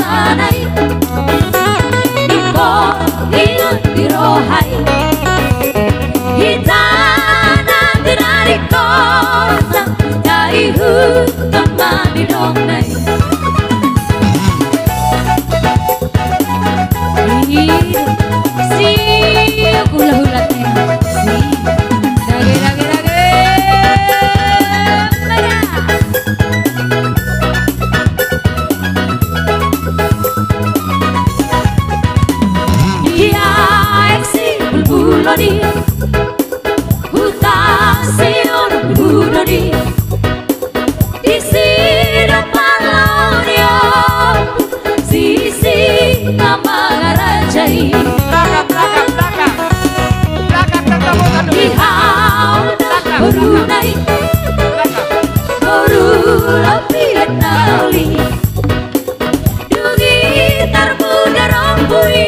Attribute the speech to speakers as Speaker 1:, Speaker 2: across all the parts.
Speaker 1: tonanay Iko ingat dirohay Hitana dinarikota Daihu tamani dongnay Si hula-hulatnya Si Rage Iya eksi bulbuloni Hutasion bulbuloni Di sini palonio Sisi nama garajai Brunei Baru lapian nali Dugi tarmuda rompui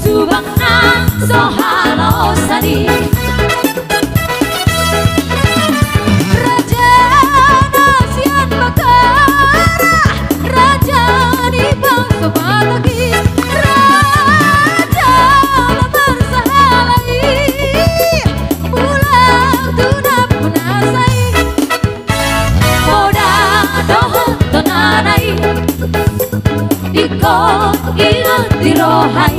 Speaker 1: Subang na sohalo sani Raja nasian bakara Raja di bangsa batagi Raja lamar sahalai Iko ingat dirohay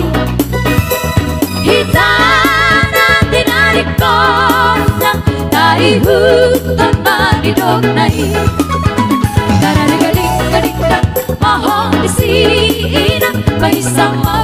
Speaker 1: Hitana dinarikota Daihu tamani dongnay Dararigaling-galing mahong disina May sama